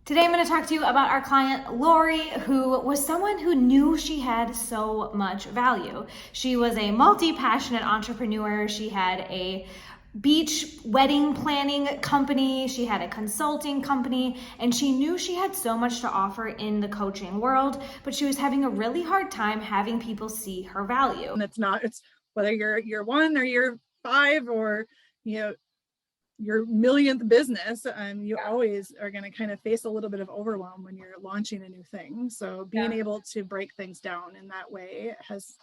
Today I'm going to talk to you about our client Lori, who was someone who knew she had so much value. She was a multi-passionate entrepreneur. She had a beach wedding planning company, she had a consulting company, and she knew she had so much to offer in the coaching world, but she was having a really hard time having people see her value. And it's whether you're one or you're five or your millionth business, you always are going to kind of face a little bit of overwhelm when you're launching a new thing. So being able to break things down in that way has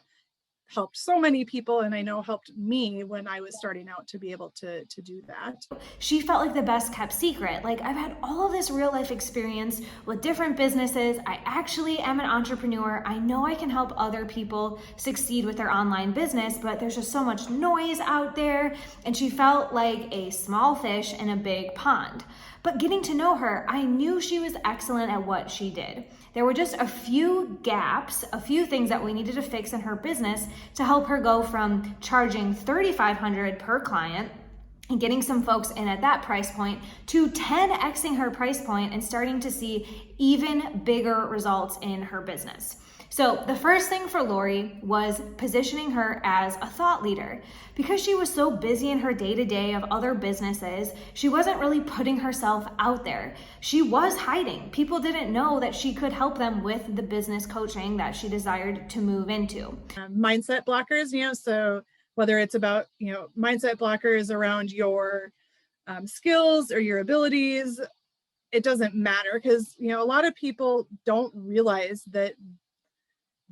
helped so many people, and I know helped me when I was starting out to be able to do that. She felt like the best kept secret. Like, I've had all of this real life experience with different businesses. I actually am an entrepreneur. I know I can help other people succeed with their online business, but there's just so much noise out there. And she felt like a small fish in a big pond. But getting to know her, I knew she was excellent at what she did. There were just a few gaps, a few things that we needed to fix in her business to help her go from charging $3,500 per client and getting some folks in at that price point to 10xing her price point and starting to see even bigger results in her business. So the first thing for Lori was positioning her as a thought leader. Because she was so busy in her day-to-day of other businesses, she wasn't really putting herself out there. She was hiding. People didn't know that she could help them with the business coaching that she desired to move into. Mindset blockers, so whether it's about, mindset blockers around your skills or your abilities, it doesn't matter because, a lot of people don't realize that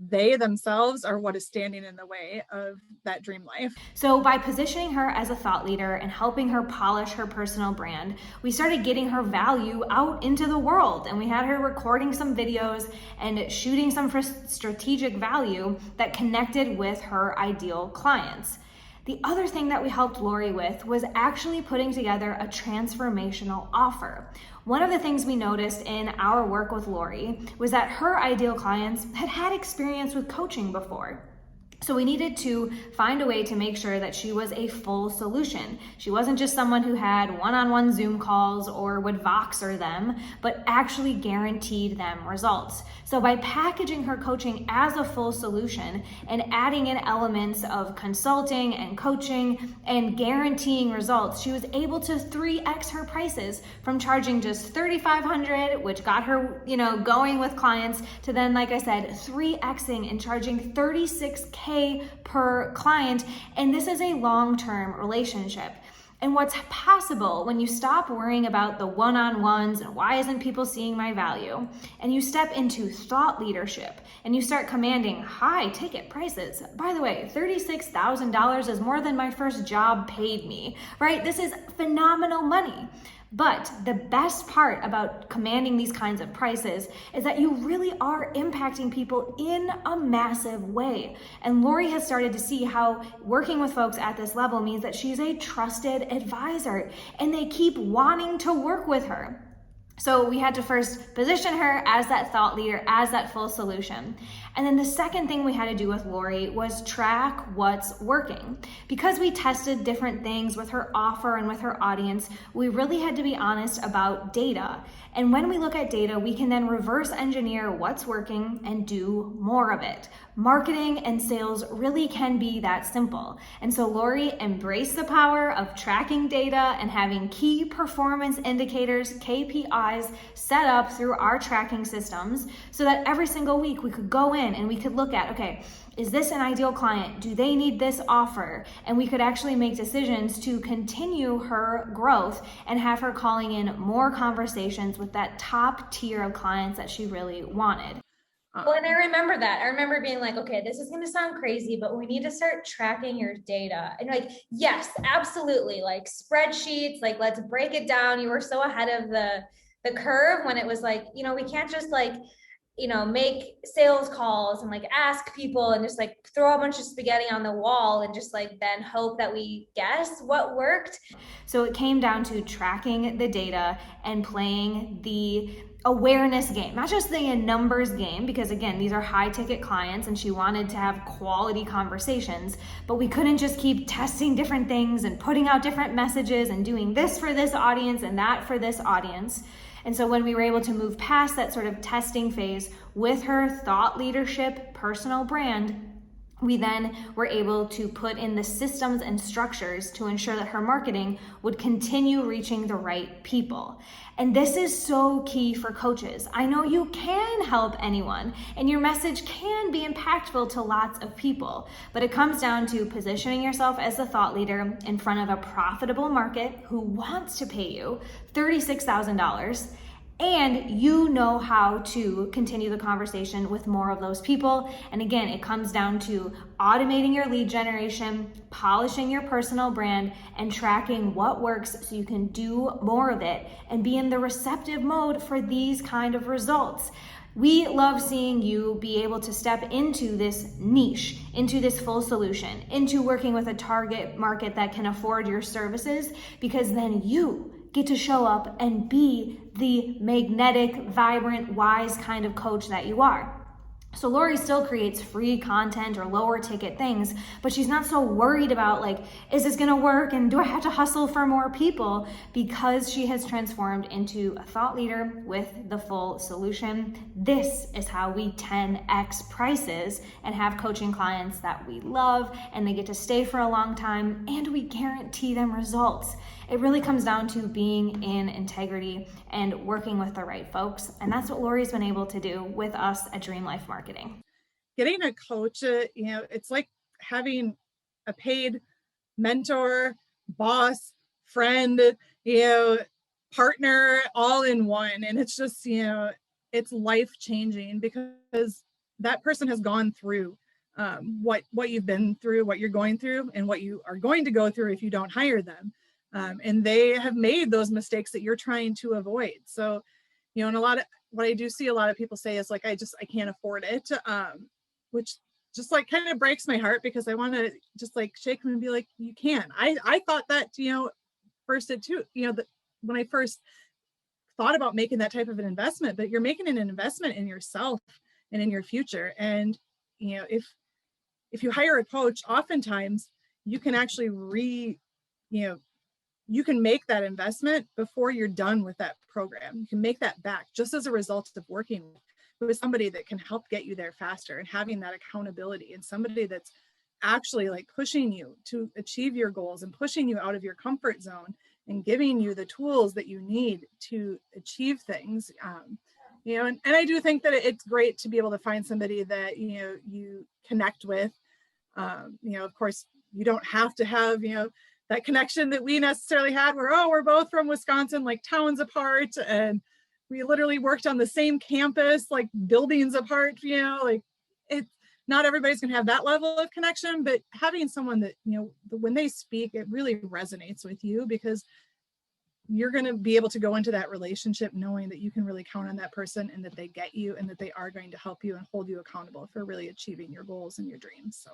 they themselves are what is standing in the way of that dream life. So by positioning her as a thought leader and helping her polish her personal brand, we started getting her value out into the world, and we had her recording some videos and shooting some strategic value that connected with her ideal clients. The other thing that we helped Lori with was actually putting together a transformational offer. One of the things we noticed in our work with Lori was that her ideal clients had had experience with coaching before. So we needed to find a way to make sure that she was a full solution. She wasn't just someone who had one-on-one Zoom calls or would Voxer them, but actually guaranteed them results. So by packaging her coaching as a full solution and adding in elements of consulting and coaching and guaranteeing results, she was able to 3x her prices from charging just $3,500, which got her, going with clients, to then, like I said, 3xing and charging $36,000 per client. And this is a long-term relationship. And what's possible when you stop worrying about the one-on-ones and why isn't people seeing my value, and you step into thought leadership and you start commanding high ticket prices. By the way, $36,000 is more than my first job paid me, right? This is phenomenal money. But the best part about commanding these kinds of prices is that you really are impacting people in a massive way. And Lori has started to see how working with folks at this level means that she's a trusted advisor and they keep wanting to work with her. So we had to first position her as that thought leader, as that full solution. And then the second thing we had to do with Lori was track what's working. Because we tested different things with her offer and with her audience, we really had to be honest about data. And when we look at data, we can then reverse engineer what's working and do more of it. Marketing and sales really can be that simple. And so Lori embraced the power of tracking data and having key performance indicators, KPIs, set up through our tracking systems so that every single week we could go in and we could look at, okay, is this an ideal client? Do they need this offer? And we could actually make decisions to continue her growth and have her calling in more conversations with that top tier of clients that she really wanted. Well, and I remember that. I remember being like, okay, this is going to sound crazy, but we need to start tracking your data. And like, yes, absolutely. Like spreadsheets, like let's break it down. You were so ahead of the curve when it was like, we can't just like, make sales calls and like ask people and just like throw a bunch of spaghetti on the wall and just like then hope that we guess what worked. So it came down to tracking the data and playing the awareness game, not just the numbers game, because again, these are high ticket clients and she wanted to have quality conversations, but we couldn't just keep testing different things and putting out different messages and doing this for this audience and that for this audience. And so when we were able to move past that sort of testing phase with her thought leadership personal brand, we then were able to put in the systems and structures to ensure that her marketing would continue reaching the right people. And this is so key for coaches. I know you can help anyone and your message can be impactful to lots of people, but it comes down to positioning yourself as a thought leader in front of a profitable market who wants to pay you $36,000, and you know how to continue the conversation with more of those people. And again, it comes down to automating your lead generation, polishing your personal brand, and tracking what works so you can do more of it and be in the receptive mode for these kind of results. We love seeing you be able to step into this niche, into this full solution, into working with a target market that can afford your services, because then you get to show up and be the magnetic, vibrant, wise kind of coach that you are. So Lori still creates free content or lower ticket things, but she's not so worried about like, is this gonna work and do I have to hustle for more people? Because she has transformed into a thought leader with the full solution. This is how we 10x prices and have coaching clients that we love and they get to stay for a long time and we guarantee them results. It really comes down to being in integrity and working with the right folks. And that's what Lori's been able to do with us at Dream Life Marketing. Getting a coach, it's like having a paid mentor, boss, friend, partner all in one. And it's just, it's life changing because that person has gone through what you've been through, what you're going through, and what you are going to go through if you don't hire them. And they have made those mistakes that you're trying to avoid. So, and what I do see a lot of people say is like, I can't afford it, which just like kind of breaks my heart because I want to just like shake them and be like, you can. I thought that, first it too, when I first thought about making that type of an investment, but you're making an investment in yourself and in your future. And, if you hire a coach, oftentimes you can actually you can make that investment before you're done with that program. You can make that back just as a result of working with somebody that can help get you there faster and having that accountability, and somebody that's actually like pushing you to achieve your goals and pushing you out of your comfort zone and giving you the tools that you need to achieve things. And I do think that it's great to be able to find somebody that, you connect with. Of course, you don't have to have, that connection that we necessarily had where, we're both from Wisconsin, like towns apart, and we literally worked on the same campus, like buildings apart, it's not everybody's gonna have that level of connection, but having someone that, when they speak, it really resonates with you because you're going to be able to go into that relationship knowing that you can really count on that person and that they get you and that they are going to help you and hold you accountable for really achieving your goals and your dreams. So